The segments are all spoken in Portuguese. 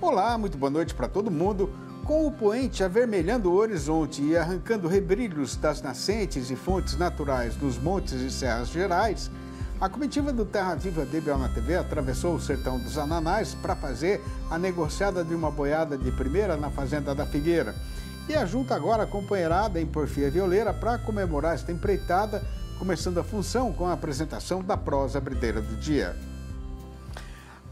Olá, muito boa noite para todo mundo. Com o poente avermelhando o horizonte e arrancando rebrilhos das nascentes e fontes naturais dos montes e serras gerais, a comitiva do Terra Viva DBO na TV atravessou o sertão dos Ananás para fazer a negociada de uma boiada de primeira na Fazenda da Figueira. E a junta agora acompanharada em Porfia Violeira para comemorar esta empreitada, começando a função com a apresentação da prosa brideira do dia.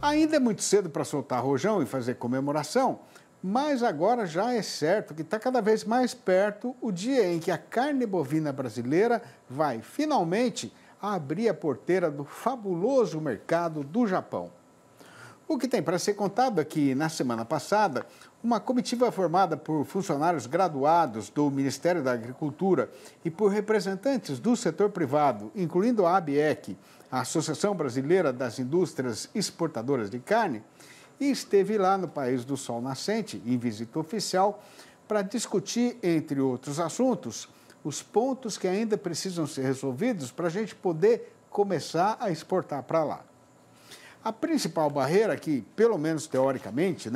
Ainda é muito cedo para soltar rojão e fazer comemoração, mas agora já é certo que está cada vez mais perto o dia em que a carne bovina brasileira vai finalmente abrir a porteira do fabuloso mercado do Japão. O que tem para ser contado é que, na semana passada, uma comitiva formada por funcionários graduados do Ministério da Agricultura e por representantes do setor privado, incluindo a ABEC, a Associação Brasileira das Indústrias Exportadoras de Carne, esteve lá no País do Sol Nascente, em visita oficial, para discutir, entre outros assuntos, os pontos que ainda precisam ser resolvidos para a gente poder começar a exportar para lá. A principal barreira que, pelo menos teoricamente,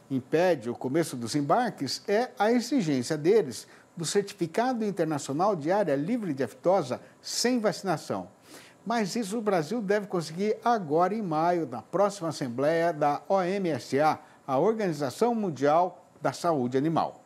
impede o começo dos embarques é a exigência deles do Certificado Internacional de Área Livre de Aftosa sem vacinação. Mas isso o Brasil deve conseguir agora em maio, na próxima Assembleia da OMSA, a Organização Mundial da Saúde Animal.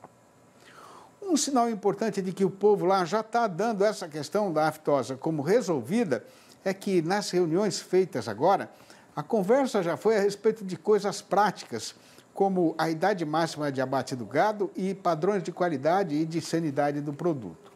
Um sinal importante de que o povo lá já está dando essa questão da aftosa como resolvida é que, nas reuniões feitas agora, a conversa já foi a respeito de coisas práticas, como a idade máxima de abate do gado e padrões de qualidade e de sanidade do produto.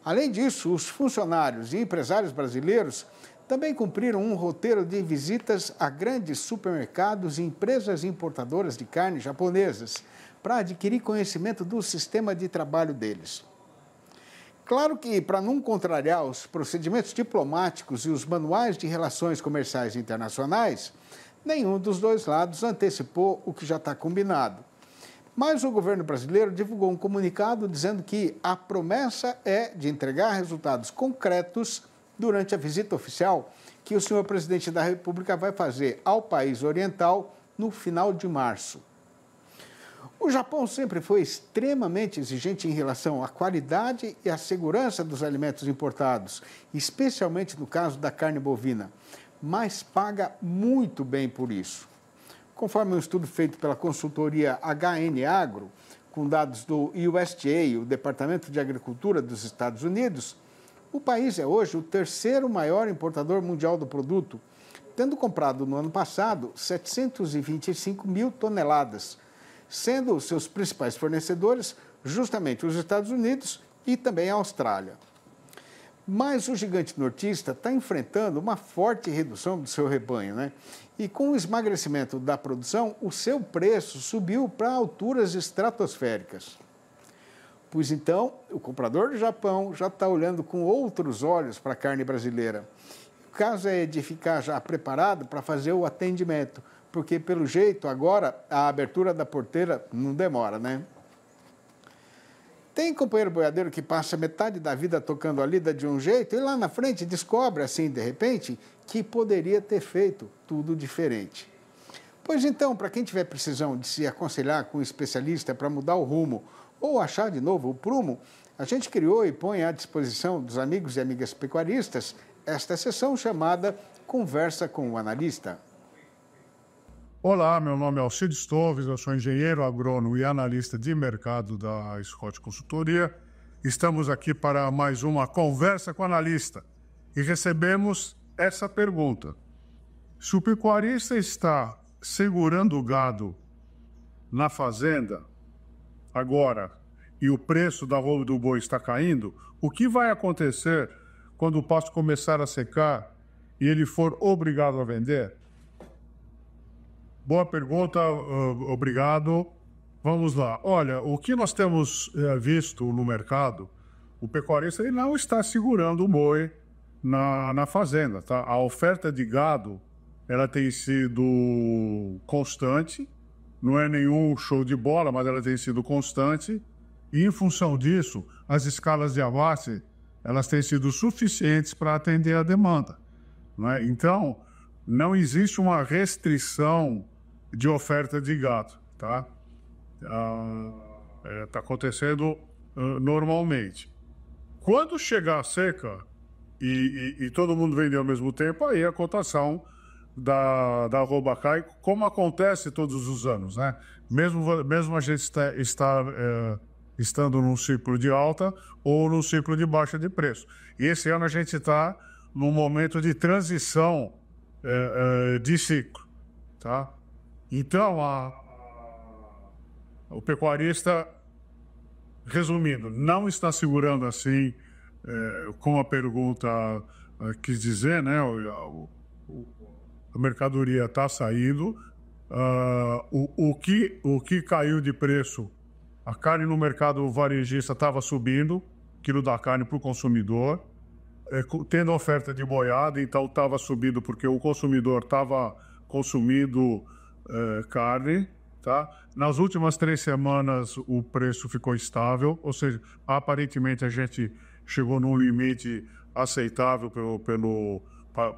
Além disso, os funcionários e empresários brasileiros também cumpriram um roteiro de visitas a grandes supermercados e empresas importadoras de carne japonesas para adquirir conhecimento do sistema de trabalho deles. Claro que, para não contrariar os procedimentos diplomáticos e os manuais de relações comerciais internacionais, nenhum dos dois lados antecipou o que já está combinado. Mas o governo brasileiro divulgou um comunicado dizendo que a promessa é de entregar resultados concretos durante a visita oficial que o senhor presidente da República vai fazer ao país oriental no final de março. O Japão sempre foi extremamente exigente em relação à qualidade e à segurança dos alimentos importados, especialmente no caso da carne bovina, mas paga muito bem por isso. Conforme um estudo feito pela consultoria HN Agro, com dados do USDA, o Departamento de Agricultura dos Estados Unidos, o país é hoje o terceiro maior importador mundial do produto, tendo comprado no ano passado 725 mil toneladas, sendo seus principais fornecedores justamente os Estados Unidos e também a Austrália. Mas o gigante nortista está enfrentando uma forte redução do seu rebanho, E com o esmagrecimento da produção, o seu preço subiu para alturas estratosféricas. Pois então, o comprador do Japão já está olhando com outros olhos para a carne brasileira. O caso é de ficar já preparado para fazer o atendimento, porque, pelo jeito, agora a abertura da porteira não demora, Tem companheiro boiadeiro que passa metade da vida tocando a lida de um jeito e lá na frente descobre, assim, de repente, que poderia ter feito tudo diferente. Pois então, para quem tiver precisão de se aconselhar com um especialista para mudar o rumo ou achar de novo o prumo, a gente criou e põe à disposição dos amigos e amigas pecuaristas esta sessão chamada Conversa com o Analista. Olá, meu nome é Alcides Torres, eu sou engenheiro agrônomo e analista de mercado da Scott Consultoria. Estamos aqui para mais uma Conversa com o Analista e recebemos essa pergunta. Se o pecuarista está segurando o gado na fazenda agora e o preço da roupa do boi está caindo, o que vai acontecer quando o pasto começar a secar e ele for obrigado a vender? Boa pergunta, obrigado. Vamos lá. Olha, o que nós temos visto no mercado, o pecuarista ele não está segurando o boi na fazenda, tá? A oferta de gado, ela tem sido constante, não é nenhum show de bola, mas ela tem sido constante, e em função disso, as escalas de abate, elas têm sido suficientes para atender a demanda, né? Então, não existe uma restrição de oferta de gado, tá? Está acontecendo normalmente. Quando chegar a seca e todo mundo vender ao mesmo tempo, aí a cotação da arroba cai, como acontece todos os anos, né? Mesmo a gente estando num ciclo de alta ou num ciclo de baixa de preço. E esse ano a gente está num momento de transição de ciclo, tá? Então, o pecuarista, resumindo, não está segurando assim, como a pergunta quis dizer, né? A mercadoria está saindo. O que caiu de preço, a carne no mercado varejista estava subindo, quilo da carne para o consumidor, tendo oferta de boiada, então estava subindo porque o consumidor estava consumindo carne, tá? Nas últimas 3 semanas o preço ficou estável, ou seja, aparentemente a gente chegou num limite aceitável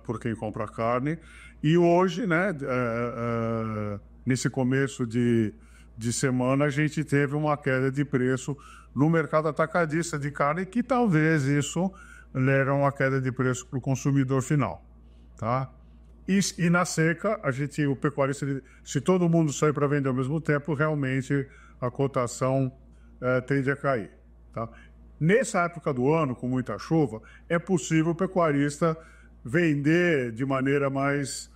por quem compra carne. E hoje, né, nesse começo de semana, a gente teve uma queda de preço no mercado atacadista de carne, que talvez isso leve a uma queda de preço para o consumidor final, tá? E na seca, o pecuarista, se todo mundo sair para vender ao mesmo tempo, realmente a cotação tende a cair, tá? Nessa época do ano, com muita chuva, é possível o pecuarista vender de maneira mais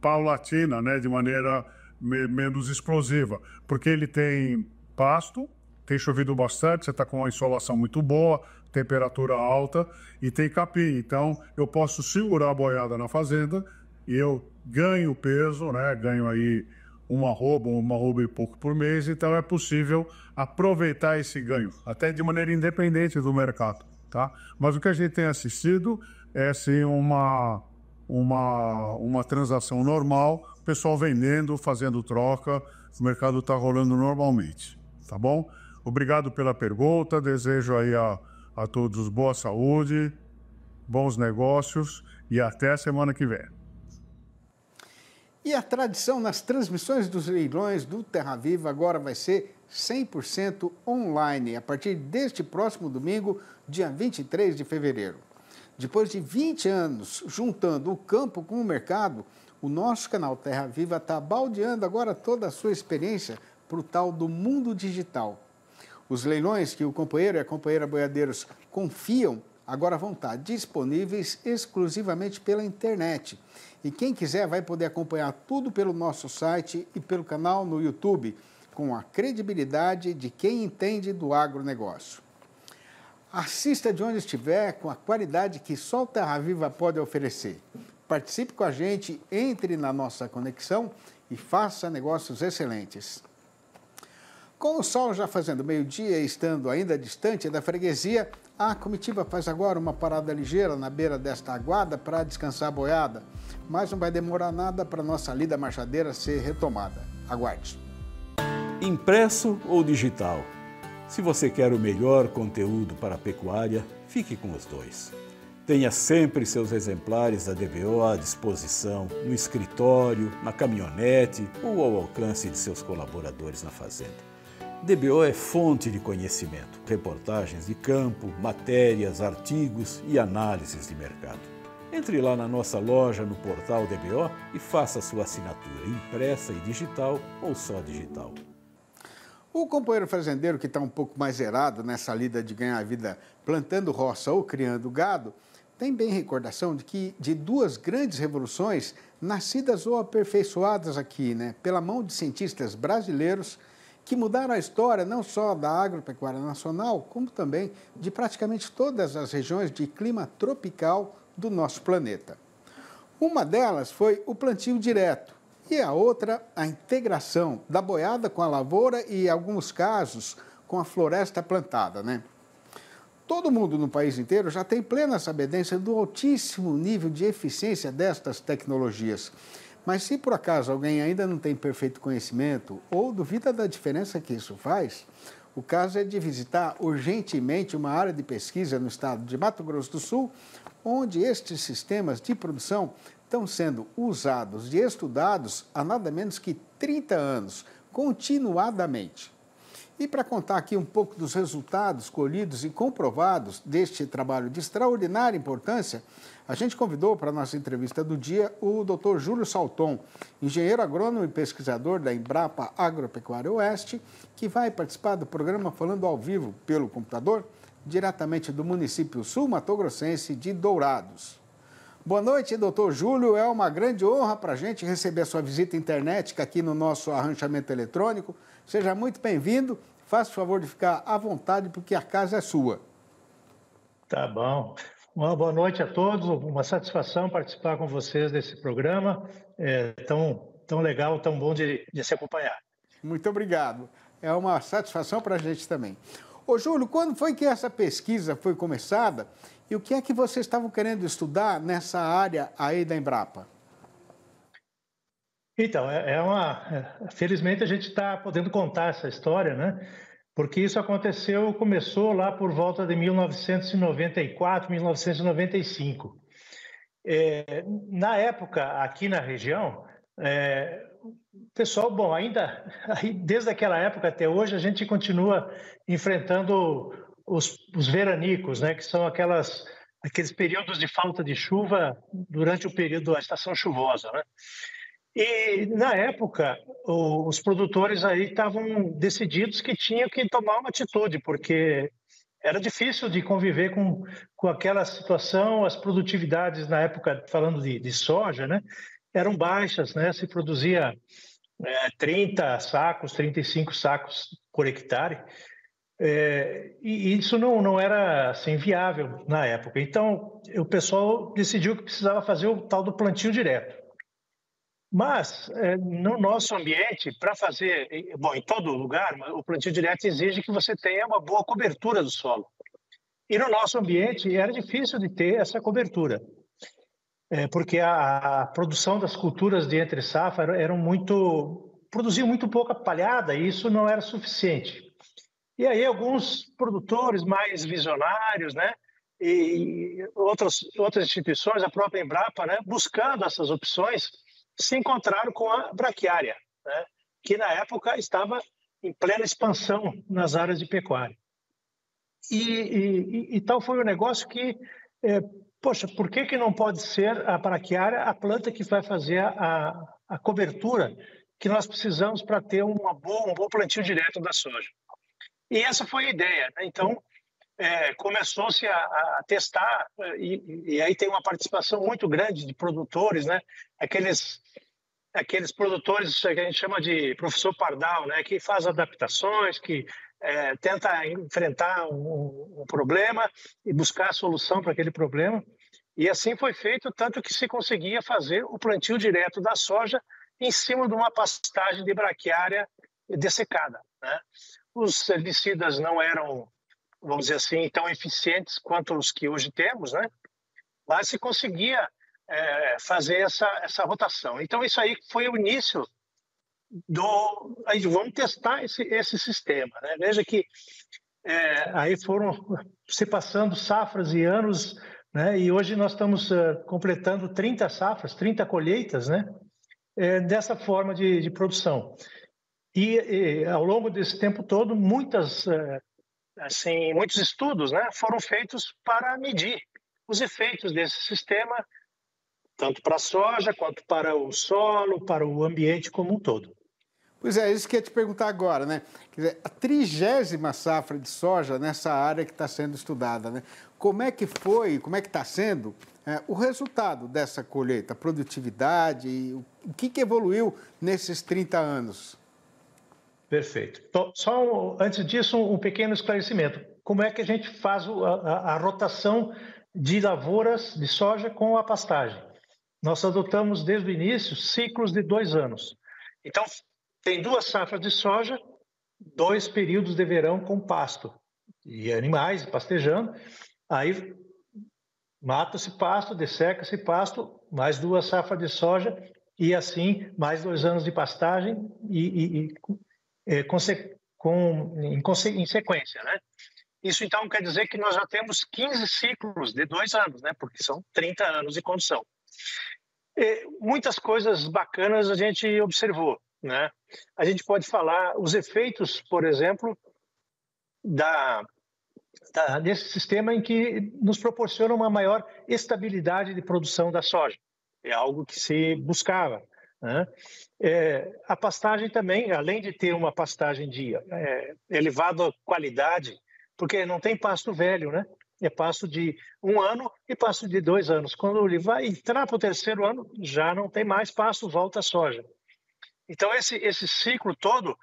paulatina, né? De maneira menos explosiva, porque ele tem pasto, tem chovido bastante, você está com uma insolação muito boa, temperatura alta e tem capim. Então, eu posso segurar a boiada na fazenda e eu ganho peso, né? Ganho aí uma arroba e pouco por mês. Então, é possível aproveitar esse ganho, até de maneira independente do mercado, tá? Mas o que a gente tem assistido é, assim, uma transação normal, o pessoal vendendo, fazendo troca, o mercado está rolando normalmente, tá bom? Obrigado pela pergunta, desejo aí a todos boa saúde, bons negócios e até a semana que vem. E a tradição nas transmissões dos leilões do Terra Viva agora vai ser 100% online, a partir deste próximo domingo, dia 23 de fevereiro. Depois de 20 anos juntando o campo com o mercado, o nosso canal Terra Viva está baldeando agora toda a sua experiência para o tal do mundo digital. Os leilões que o companheiro e a companheira boiadeiros confiam agora vão estar disponíveis exclusivamente pela internet. E quem quiser vai poder acompanhar tudo pelo nosso site e pelo canal no YouTube, com a credibilidade de quem entende do agronegócio. Assista de onde estiver, com a qualidade que só o Terra Viva pode oferecer. Participe com a gente, entre na nossa conexão e faça negócios excelentes. Com o sol já fazendo meio-dia e estando ainda distante da freguesia, a comitiva faz agora uma parada ligeira na beira desta aguada para descansar a boiada. Mas não vai demorar nada para nossa lida marchadeira ser retomada. Aguarde. Impresso ou digital? Se você quer o melhor conteúdo para a pecuária, fique com os dois. Tenha sempre seus exemplares da DBO à disposição, no escritório, na caminhonete ou ao alcance de seus colaboradores na fazenda. DBO é fonte de conhecimento, reportagens de campo, matérias, artigos e análises de mercado. Entre lá na nossa loja no portal DBO e faça sua assinatura impressa e digital ou só digital. O companheiro fazendeiro que está um pouco mais zerado nessa lida de ganhar a vida plantando roça ou criando gado, tem bem recordação de 2 grandes revoluções nascidas ou aperfeiçoadas aqui, né, pela mão de cientistas brasileiros que mudaram a história não só da agropecuária nacional, como também de praticamente todas as regiões de clima tropical do nosso planeta. Uma delas foi o plantio direto e a outra a integração da boiada com a lavoura e, em alguns casos, com a floresta plantada, né? Todo mundo no país inteiro já tem plena sabedência do altíssimo nível de eficiência destas tecnologias. Mas se por acaso alguém ainda não tem perfeito conhecimento ou duvida da diferença que isso faz, o caso é de visitar urgentemente uma área de pesquisa no estado de Mato Grosso do Sul, onde estes sistemas de produção estão sendo usados e estudados há nada menos que 30 anos, continuadamente. E para contar aqui um pouco dos resultados colhidos e comprovados deste trabalho de extraordinária importância, a gente convidou para a nossa entrevista do dia o Dr. Júlio Salton, engenheiro agrônomo e pesquisador da Embrapa Agropecuária Oeste, que vai participar do programa falando ao vivo pelo computador, diretamente do município sul-mato-grossense de Dourados. Boa noite, doutor Júlio. É uma grande honra para a gente receber a sua visita internética aqui no nosso arranchamento eletrônico. Seja muito bem-vindo. Faça o favor de ficar à vontade, porque a casa é sua. Tá bom. Uma boa noite a todos. Uma satisfação participar com vocês desse programa. É tão legal, tão bom de se acompanhar. Muito obrigado. É uma satisfação para a gente também. Ô, Júlio, quando foi que essa pesquisa foi começada e o que é que vocês estavam querendo estudar nessa área aí da Embrapa? Então, felizmente a gente está podendo contar essa história, né? Porque isso começou lá por volta de 1994, 1995. Na época, aqui na região, pessoal, bom, desde aquela época até hoje, a gente continua enfrentando os veranicos, né? Que são aqueles períodos de falta de chuva durante o período da estação chuvosa, né? E, na época, os produtores aí estavam decididos que tinham que tomar uma atitude, porque era difícil de conviver com aquela situação. As produtividades, na época, falando de soja, né, eram baixas, né? Se produzia 30 sacos, 35 sacos por hectare, e isso não era assim, viável na época. Então, o pessoal decidiu que precisava fazer o tal do plantio direto. Mas, no nosso ambiente, para fazer, bom, em todo lugar, o plantio direto exige que você tenha uma boa cobertura do solo. E no nosso ambiente era difícil de ter essa cobertura, porque a produção das culturas de entre safra produziam muito pouca palhada e isso não era suficiente. E aí alguns produtores mais visionários, né, e outras instituições, a própria Embrapa, né, buscando essas opções, se encontraram com a braquiária, né, que na época estava em plena expansão nas áreas de pecuária. E tal foi o negócio que, poxa, por que não pode ser a braquiária a planta que vai fazer a cobertura que nós precisamos para ter um bom plantio direto da soja? E essa foi a ideia, né? Então, começou-se a testar, e aí tem uma participação muito grande de produtores, né? Aqueles produtores que a gente chama de professor pardal, né? Que faz adaptações, que tenta enfrentar um problema e buscar a solução para aquele problema. E assim foi feito, tanto que se conseguia fazer o plantio direto da soja em cima de uma pastagem de braquiária dessecada, né? Os herbicidas não eram, vamos dizer assim, tão eficientes quanto os que hoje temos, né? Mas se conseguia fazer essa rotação. Então, isso aí foi o início aí vamos testar esse sistema, né? Veja que aí foram se passando safras e anos, né? E hoje nós estamos completando 30 safras, 30 colheitas, né? Dessa forma de produção. E ao longo desse tempo todo, muitos estudos, né, foram feitos para medir os efeitos desse sistema, tanto para a soja, quanto para o solo, para o ambiente como um todo. Pois é, isso que eu ia te perguntar agora, né? Quer dizer, a 30ª safra de soja nessa área que está sendo estudada, né? Como é que foi, como é que está sendo o resultado dessa colheita, a produtividade, o que evoluiu nesses 30 anos? Perfeito. Então, só antes disso, um pequeno esclarecimento. Como é que a gente faz a rotação de lavouras de soja com a pastagem? Nós adotamos desde o início ciclos de 2 anos. Então, tem 2 safras de soja, 2 períodos de verão com pasto e animais pastejando. Aí mata-se pasto, desseca-se pasto, mais 2 safras de soja e assim mais 2 anos de pastagem em sequência, né? Isso então quer dizer que nós já temos 15 ciclos de 2 anos, né? Porque são 30 anos de condução. Muitas coisas bacanas a gente observou, né? A gente pode falar os efeitos, por exemplo, desse sistema em que nos proporciona uma maior estabilidade de produção da soja. É algo que se buscava, né? A pastagem também, além de ter uma pastagem de elevada qualidade, porque não tem pasto velho, né? É pasto de 1 ano e pasto de 2 anos. Quando ele vai entrar para o 3º ano, já não tem mais pasto, volta a soja. Então, esse ciclo todo,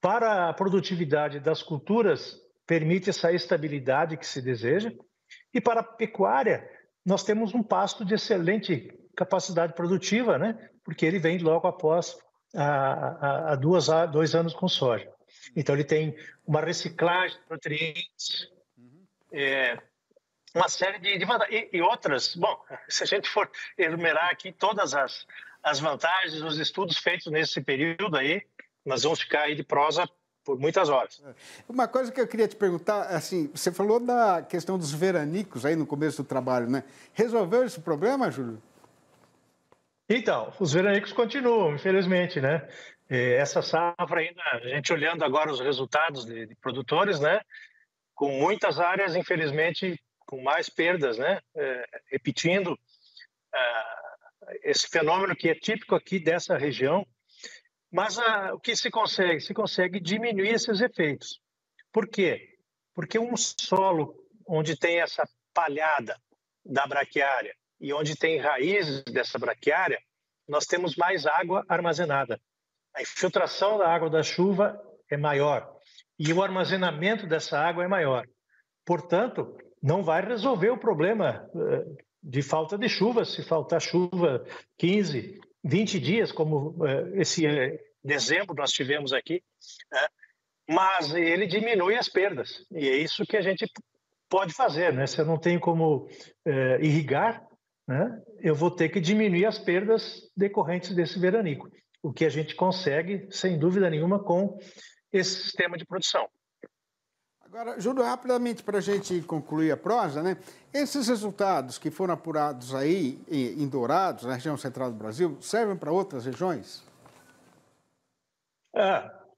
para a produtividade das culturas, permite essa estabilidade que se deseja. E para a pecuária, nós temos um pasto de excelente capacidade produtiva, né? Porque ele vem logo após 2 anos com soja. Então, ele tem uma reciclagem de nutrientes, uma série de vantagens. E outras, bom, se a gente for enumerar aqui todas as vantagens, os estudos feitos nesse período aí, nós vamos ficar aí de prosa por muitas horas. Uma coisa que eu queria te perguntar, assim, você falou da questão dos veranicos aí no começo do trabalho, né? Resolveu esse problema, Júlio? Então, os veranicos continuam, infelizmente, né? Essa safra ainda, a gente olhando agora os resultados de produtores, né? Com muitas áreas, infelizmente, com mais perdas, né? Repetindo esse fenômeno que é típico aqui dessa região. Mas o que se consegue? Se consegue diminuir esses efeitos. Por quê? Porque um solo onde tem essa palhada da braquiária e onde tem raízes dessa braquiária, nós temos mais água armazenada. A infiltração da água da chuva é maior e o armazenamento dessa água é maior. Portanto, não vai resolver o problema de falta de chuva, se faltar chuva 15, 20 dias, como esse dezembro nós tivemos aqui, né? Mas ele diminui as perdas. E é isso que a gente pode fazer, né? Se eu não tenho como irrigar, né? Eu vou ter que diminuir as perdas decorrentes desse veranico. O que a gente consegue, sem dúvida nenhuma, com esse sistema de produção. Agora, Júlio, rapidamente para a gente concluir a prosa, né? Esses resultados que foram apurados aí em Dourados, na região central do Brasil, servem para outras regiões?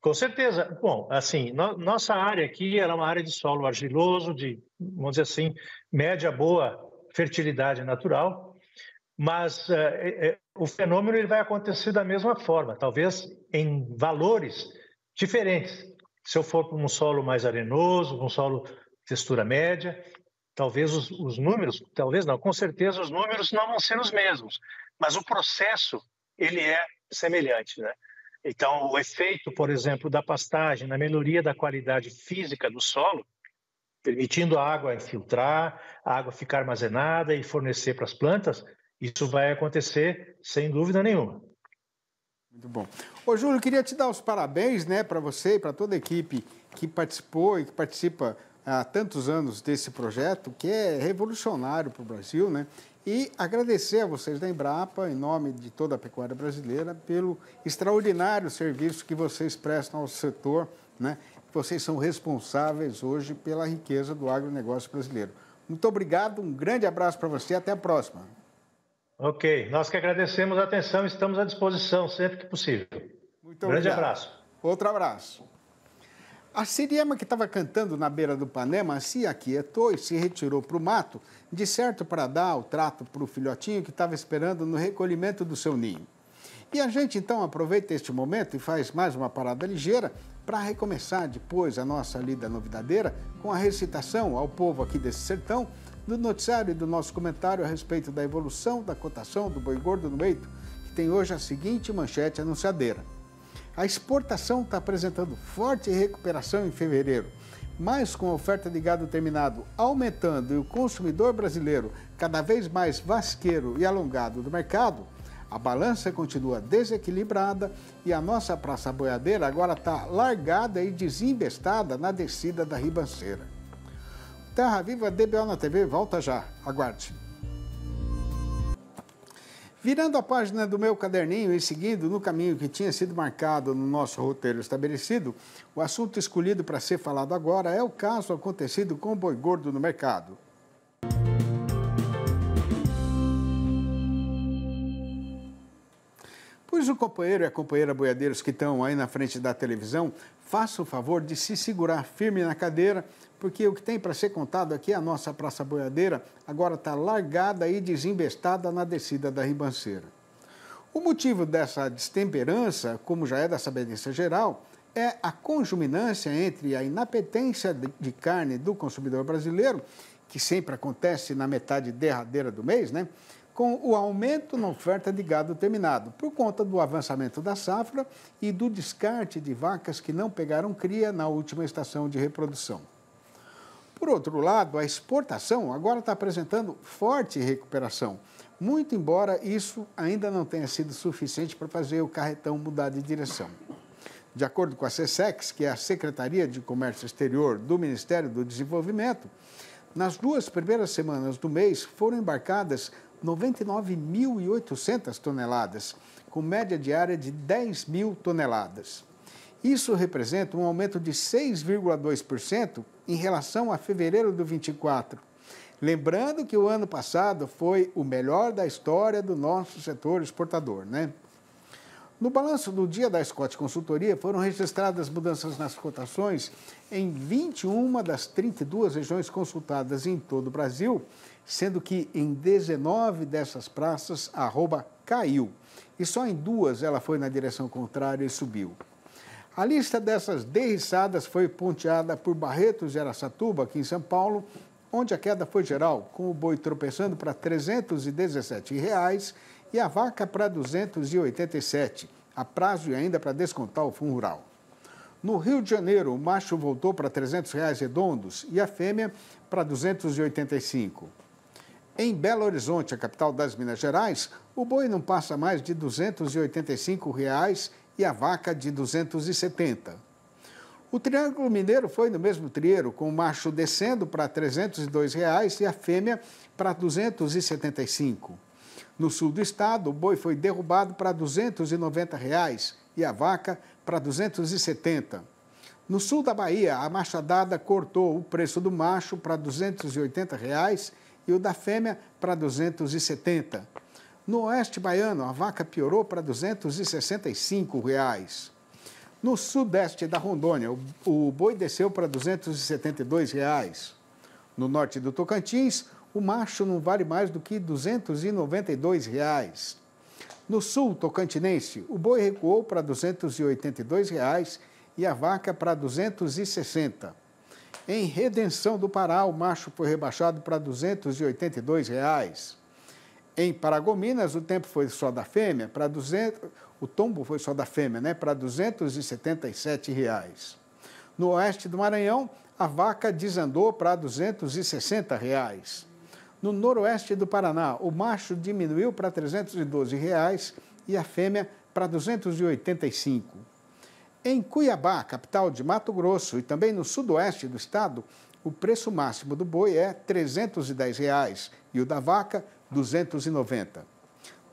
Com certeza. Bom, assim, nossa área aqui era uma área de solo argiloso, de, vamos dizer assim, média boa fertilidade natural, mas o fenômeno ele vai acontecer da mesma forma, talvez em valores diferentes. Se eu for para um solo mais arenoso, um solo de textura média, talvez os números, talvez não, com certeza os números não vão ser os mesmos, mas o processo ele é semelhante, né? Então, o efeito, por exemplo, da pastagem na melhoria da qualidade física do solo, permitindo a água infiltrar, a água ficar armazenada e fornecer para as plantas, isso vai acontecer sem dúvida nenhuma. Muito bom. Ô, Júlio, queria te dar os parabéns, né, para você e para toda a equipe que participou e que participa há tantos anos desse projeto, que é revolucionário para o Brasil, né? E agradecer a vocês da Embrapa, em nome de toda a pecuária brasileira, pelo extraordinário serviço que vocês prestam ao setor, né? Vocês são responsáveis hoje pela riqueza do agronegócio brasileiro. Muito obrigado, um grande abraço para você e até a próxima. Ok, nós que agradecemos a atenção e estamos à disposição sempre que possível. Muito obrigado. Grande abraço. Outro abraço. A siriema que estava cantando na beira do Panema se aquietou e se retirou para o mato, de certo para dar o trato para o filhotinho que estava esperando no recolhimento do seu ninho. E a gente então aproveita este momento e faz mais uma parada ligeira para recomeçar depois a nossa lida novidadeira com a recitação ao povo aqui desse sertão do noticiário e do nosso comentário a respeito da evolução da cotação do boi gordo no leito, que tem hoje a seguinte manchete anunciadeira. A exportação está apresentando forte recuperação em fevereiro, mas com a oferta de gado terminado aumentando e o consumidor brasileiro cada vez mais vasqueiro e alongado do mercado, a balança continua desequilibrada e a nossa praça boiadeira agora está largada e desinvestada na descida da ribanceira. Terra Viva DBO na TV volta já. Aguarde. Virando a página do meu caderninho e seguindo no caminho que tinha sido marcado no nosso roteiro estabelecido, o assunto escolhido para ser falado agora é o caso acontecido com o boi gordo no mercado. Pois o companheiro e a companheira boiadeiros que estão aí na frente da televisão, façam o favor de se segurar firme na cadeira, porque o que tem para ser contado aqui, a nossa Praça Boiadeira, agora está largada e desembestada na descida da ribanceira. O motivo dessa destemperança, como já é da sabedência geral, é a conjuminância entre a inapetência de carne do consumidor brasileiro, que sempre acontece na metade derradeira do mês, né? Com o aumento na oferta de gado terminado, por conta do avançamento da safra e do descarte de vacas que não pegaram cria na última estação de reprodução. Por outro lado, a exportação agora está apresentando forte recuperação, muito embora isso ainda não tenha sido suficiente para fazer o carretão mudar de direção. De acordo com a SECEX, que é a Secretaria de Comércio Exterior do Ministério do Desenvolvimento, nas 2 primeiras semanas do mês foram embarcadas 99.800 toneladas, com média diária de 10.000 toneladas. Isso representa um aumento de 6,2% em relação a fevereiro de 24. Lembrando que o ano passado foi o melhor da história do nosso setor exportador, né? No balanço do dia da Scott Consultoria, foram registradas mudanças nas cotações em 21 das 32 regiões consultadas em todo o Brasil, sendo que em 19 dessas praças a arroba caiu, e só em 2 ela foi na direção contrária e subiu. A lista dessas derriçadas foi ponteada por Barretos e Araçatuba, aqui em São Paulo, onde a queda foi geral, com o boi tropeçando para R$ 317,00 e a vaca para R$ 287, a prazo e ainda para descontar o fundo rural. No Rio de Janeiro, o macho voltou para R$ 300,00 redondos e a fêmea para R$ 285. Em Belo Horizonte, a capital das Minas Gerais, o boi não passa mais de R$ 285,00 e a vaca de R$ 270. O Triângulo Mineiro foi no mesmo trieiro, com o macho descendo para R$ 302,00 e a fêmea para R$ 275. No sul do estado, o boi foi derrubado para R$ 290,00 e a vaca para R$ 270. No sul da Bahia, a machadada cortou o preço do macho para R$ 280,00 e o da fêmea para R$ 270. No oeste baiano, a vaca piorou para R$ 265,00. No sudeste da Rondônia, o boi desceu para R$ 272,00. No norte do Tocantins, o macho não vale mais do que R$ 292,00. No sul tocantinense, o boi recuou para R$ 282,00 e a vaca para R$ 260. Em Redenção do Pará, o macho foi rebaixado para R$ 282,00. Em Paragominas, o tempo foi só da fêmea, o tombo foi só da fêmea, né, para R$ 277,00. No oeste do Maranhão, a vaca desandou para R$ 260,00. No noroeste do Paraná, o macho diminuiu para R$ 312,00 e a fêmea para R$ 285. Em Cuiabá, capital de Mato Grosso, e também no sudoeste do estado, o preço máximo do boi é R$ 310,00 e o da vaca, R$ 290.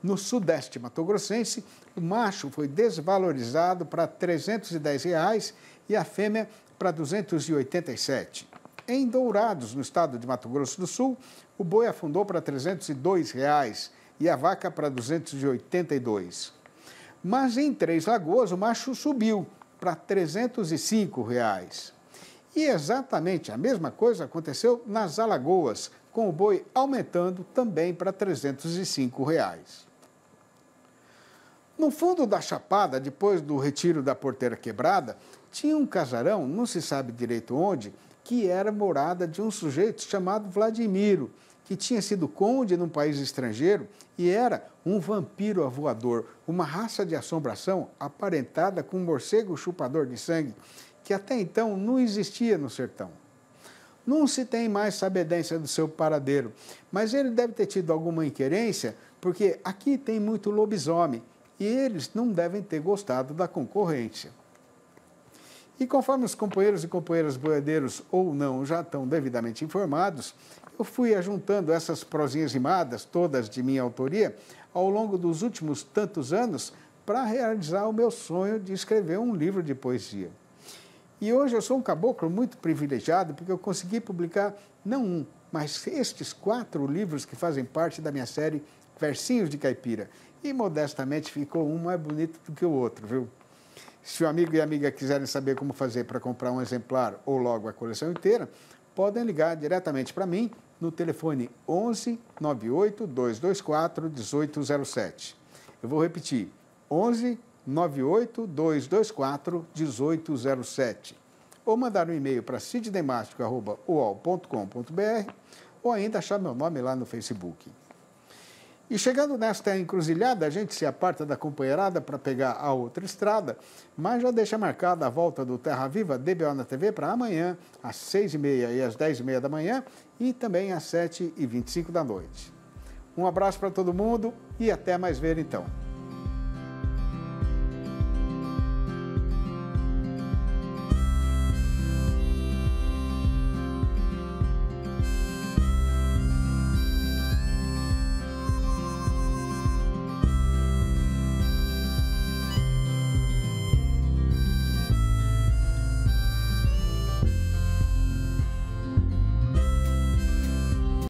No sudeste mato-grossense, o macho foi desvalorizado para R$ 310,00 e a fêmea para R$ 287. Em Dourados, no estado de Mato Grosso do Sul, o boi afundou para R$ 302,00 e a vaca para R$ 282. Mas em Três Lagoas, o macho subiu para R$ 305,00. E exatamente a mesma coisa aconteceu nas Alagoas, com o boi aumentando também para R$ 305,00. No fundo da Chapada, depois do retiro da Porteira Quebrada, tinha um casarão, não se sabe direito onde, que era morada de um sujeito chamado Vladimiro, que tinha sido conde num país estrangeiro e era um vampiro avoador, uma raça de assombração aparentada com um morcego chupador de sangue, que até então não existia no sertão. Não se tem mais sabedência do seu paradeiro, mas ele deve ter tido alguma inquerência, porque aqui tem muito lobisomem e eles não devem ter gostado da concorrência. E conforme os companheiros e companheiras boiadeiros ou não já estão devidamente informados, eu fui ajuntando essas prosinhas rimadas, todas de minha autoria, ao longo dos últimos tantos anos, para realizar o meu sonho de escrever um livro de poesia. E hoje eu sou um caboclo muito privilegiado, porque eu consegui publicar não um, mas estes 4 livros que fazem parte da minha série Versinhos de Caipira. e modestamente ficou um mais bonito do que o outro, viu? Se o amigo e a amiga quiserem saber como fazer para comprar um exemplar ou logo a coleção inteira, podem ligar diretamente para mim no telefone 11 98 224 1807. Eu vou repetir, 11 98 224 1807. Ou mandar um e-mail para sidneymastico@uol.com.br ou ainda achar meu nome lá no Facebook. E chegando nesta encruzilhada, a gente se aparta da companheirada para pegar a outra estrada, mas já deixa marcada a volta do Terra Viva DBO na TV para amanhã, às 6h30 e às 10h30 da manhã e também às 7h25 da noite. Um abraço para todo mundo e até mais ver então.